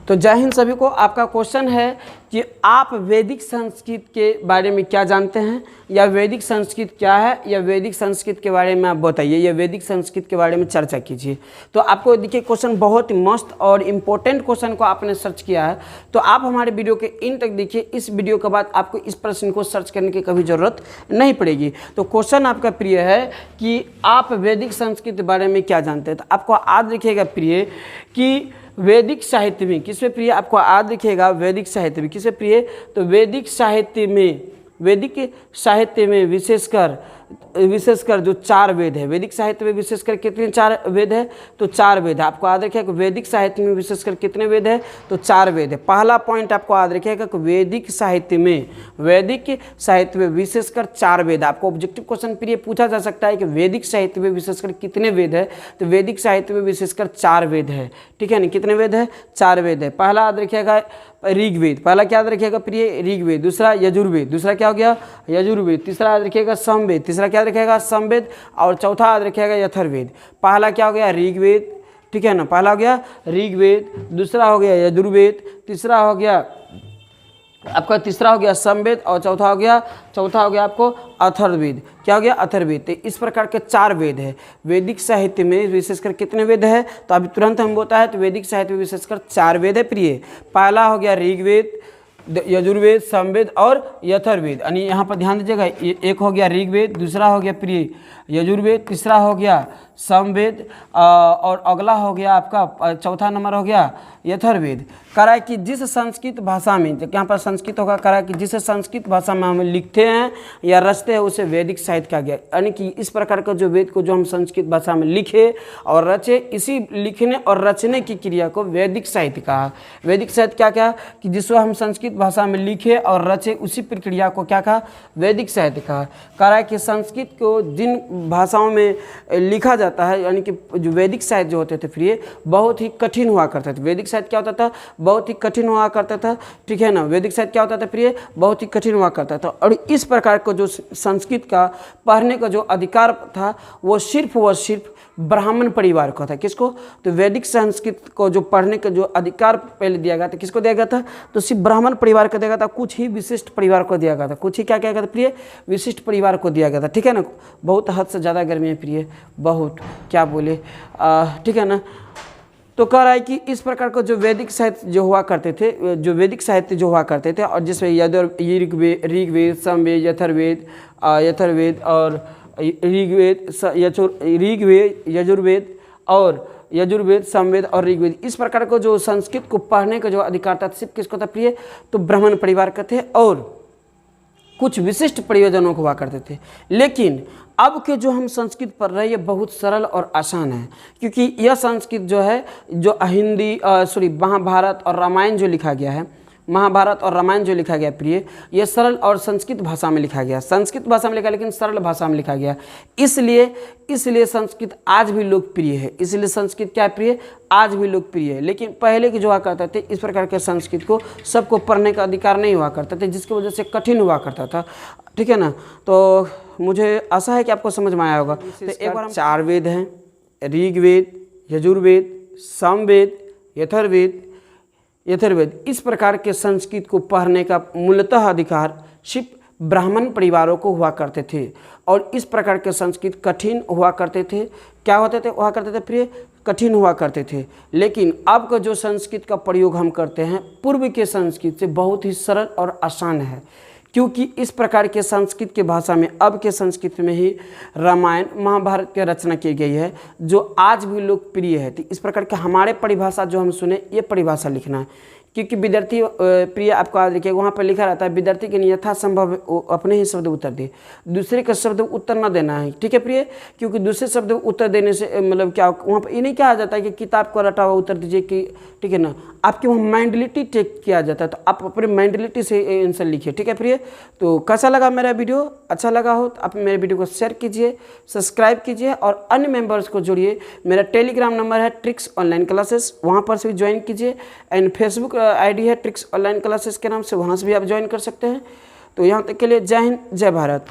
तो जय हिंद सभी को। आपका क्वेश्चन है कि आप वैदिक संस्कृत के बारे में क्या जानते हैं, या वैदिक संस्कृत क्या है, या वैदिक संस्कृत के बारे में आप बताइए, या वैदिक संस्कृत के बारे में चर्चा कीजिए। तो आपको देखिए क्वेश्चन बहुत ही मस्त और इम्पोर्टेंट क्वेश्चन को आपने सर्च किया है, तो आप हमारे वीडियो के इन तक देखिए। इस वीडियो के बाद आपको इस प्रश्न को सर्च करने की कभी ज़रूरत नहीं पड़ेगी। तो क्वेश्चन आपका प्रिय है कि आप वैदिक संस्कृत के बारे में क्या जानते हैं। तो आपको आज लिखिएगा प्रिय कि वैदिक साहित्य में किसमें प्रिय, आपको आज लिखिएगा वैदिक साहित्य में किसमें प्रिय, तो वैदिक साहित्य में विशेषकर जो 4 वेद है, वैदिक साहित्य में विशेषकर कितने 4 वेद है, तो 4 वेद है। आपको याद रखिएगा वैदिक साहित्य में विशेषकर कितने वेद है, तो 4 वेद है। पहला पॉइंट आपको याद रखिएगा कि वैदिक साहित्य में विशेषकर 4 वेद है। आपको ऑब्जेक्टिव क्वेश्चन प्रिय पूछा जा सकता है कि वैदिक साहित्य में विशेषकर कितने वेद है, तो वैदिक साहित्य में विशेषकर 4 वेद है। ठीक है ना, कितने वेद है, 4 वेद है। पहला याद रखिएगा ऋग्वेद, पहला क्या याद रखिएगा प्रिय, ऋग्वेद। दूसरा यजुर्वेद, दूसरा क्या हो गया, यजुर्वेद। तीसरा याद रखिएगा सामवेद, तीसरा क्या रखिएगा, सामवेद। और चौथा याद रखिएगा यथर्वेद। पहला क्या हो गया, ऋग्वेद, ठीक है ना, पहला हो गया ऋग्वेद, दूसरा हो गया यजुर्वेद, तीसरा हो गया आपका सामवेद, और चौथा हो गया आपको अथर्ववेद। क्या हो गया, अथर्ववेद। तो इस प्रकार के 4 वेद है वैदिक साहित्य में। विशेषकर कितने वेद है, तो अभी तुरंत हम बोलता है तो वैदिक साहित्य में विशेषकर 4 वेद है प्रिय। पहला हो गया ऋग्वेद, यजुर्वेद, सामवेद और यथर्वेद। यानी यहाँ पर ध्यान दीजिएगा, एक हो गया ऋग्वेद, दूसरा हो गया प्रिय यजुर्वेद, तीसरा हो गया सामवेद, और अगला हो गया आपका चौथा नंबर हो गया यथर्वेद। कह रहा है कि जिस संस्कृत भाषा में, यहाँ पर संस्कृत होगा, कह रहा है कि जिस संस्कृत भाषा में हम लिखते हैं या रचते हैं उसे वैदिक साहित्य कहा गया। यानी कि इस प्रकार का जो वेद को जो हम संस्कृत भाषा में लिखे और रचे, इसी लिखने और रचने की क्रिया को वैदिक साहित्य कहा। वैदिक साहित्य क्या क्या, कि जिसको हम संस्कृत भाषा में लिखे और रचे उसी प्रक्रिया को क्या कहा, वैदिक साहित्य कहा। कह रहा है कि संस्कृत को जिन भाषाओं में लिखा जाता है, यानी कि जो वैदिक साहित्य जो होते थे प्रिय, बहुत ही कठिन हुआ करते थे। वैदिक साहित्य क्या होता था, बहुत ही कठिन हुआ करता था। ठीक है ना, वैदिक साहित्य क्या होता था प्रिय, बहुत ही कठिन हुआ करता था। और इस प्रकार का जो संस्कृत का पढ़ने का जो अधिकार था वो सिर्फ ब्राह्मण परिवार को था। किसको, तो वैदिक संस्कृत को जो पढ़ने का जो अधिकार पहले दिया गया था, किसको दिया गया था, तो सिर्फ ब्राह्मण परिवार को दिया गया था। कुछ ही विशिष्ट परिवार को दिया गया था, कुछ ही क्या क्या गया था प्रिय, विशिष्ट परिवार को दिया गया था। ठीक है ना, बहुत हद से ज़्यादा गर्मी है प्रिय, बहुत क्या बोले, ठीक है ना। तो कह रहा है कि इस प्रकार का जो वैदिक साहित्य जो हुआ करते थे, और जिसमें ऋग्वेद, सामवेद, यथर्वेद और यजुर्वेद, सामवेद और ऋग्वेद, इस प्रकार को जो संस्कृत को पढ़ने का जो अधिकार था सिर्फ किसको था प्रिय, तो ब्राह्मण परिवार का थे और कुछ विशिष्ट प्रयोजनों को हुआ करते थे। लेकिन अब के जो हम संस्कृत पढ़ रहे हैं ये बहुत सरल और आसान है, क्योंकि यह संस्कृत जो है, जो महाभारत और रामायण जो लिखा गया है, प्रिय, ये सरल और संस्कृत भाषा में लिखा गया। संस्कृत भाषा में लिखा, लेकिन सरल भाषा में लिखा गया। इसलिए संस्कृत आज भी लोकप्रिय है। इसलिए संस्कृत क्या प्रिय, आज भी लोकप्रिय है। लेकिन पहले के जो हुआ करते थे, इस प्रकार के संस्कृत को सबको पढ़ने का अधिकार नहीं हुआ करता था, जिसकी वजह से कठिन हुआ करता था। ठीक है ना, तो मुझे आशा है कि आपको समझ में आया होगा। तो एक बार 4 वेद हैं, ऋग्वेद, यजुर्वेद, सामवेद, यथर्वेद। इस प्रकार के संस्कृत को पढ़ने का मूलतः अधिकार सिर्फ ब्राह्मण परिवारों को हुआ करते थे। और इस प्रकार के संस्कृत कठिन हुआ करते थे। क्या हुआ करते थे प्रिय, कठिन हुआ करते थे। लेकिन अब का जो संस्कृत का प्रयोग हम करते हैं पूर्व के संस्कृत से बहुत ही सरल और आसान है, क्योंकि इस प्रकार के संस्कृत के भाषा में, अब के संस्कृत में ही रामायण महाभारत की रचना की गई है, जो आज भी लोकप्रिय है। तो इस प्रकार के हमारे परिभाषा जो हम सुने, ये परिभाषा लिखना है, क्योंकि विद्यार्थी प्रिय आपको याद रखिएगा, वहाँ पर लिखा रहता है विद्यार्थी के लिए यथासंभव अपने ही शब्द उत्तर दे, दूसरे का शब्द उत्तर न देना है। ठीक है प्रिय, क्योंकि दूसरे शब्द उत्तर देने से मतलब क्या, वहाँ पर ये नहीं कहा जाता है कि किताब को रटा हुआ उत्तर दीजिए कि, ठीक है ना, आपकी वहाँ माइंडलिटी टेक किया जाता है, तो आप अपने माइंडलिटी से आंसर लिखिए। ठीक है प्रिय, तो कैसा लगा मेरा वीडियो, अच्छा लगा हो तो आप मेरे वीडियो को शेयर कीजिए, सब्सक्राइब कीजिए और अन्य मेंबर्स को जोड़िए। मेरा टेलीग्राम नंबर है ट्रिक्स ऑनलाइन क्लासेस, वहाँ पर से भी ज्वाइन कीजिए। एंड फेसबुक आईडी है ट्रिक्स ऑनलाइन क्लासेस के नाम से, वहाँ से भी आप ज्वाइन कर सकते हैं। तो यहाँ तक के लिए जय हिंद, जय भारत।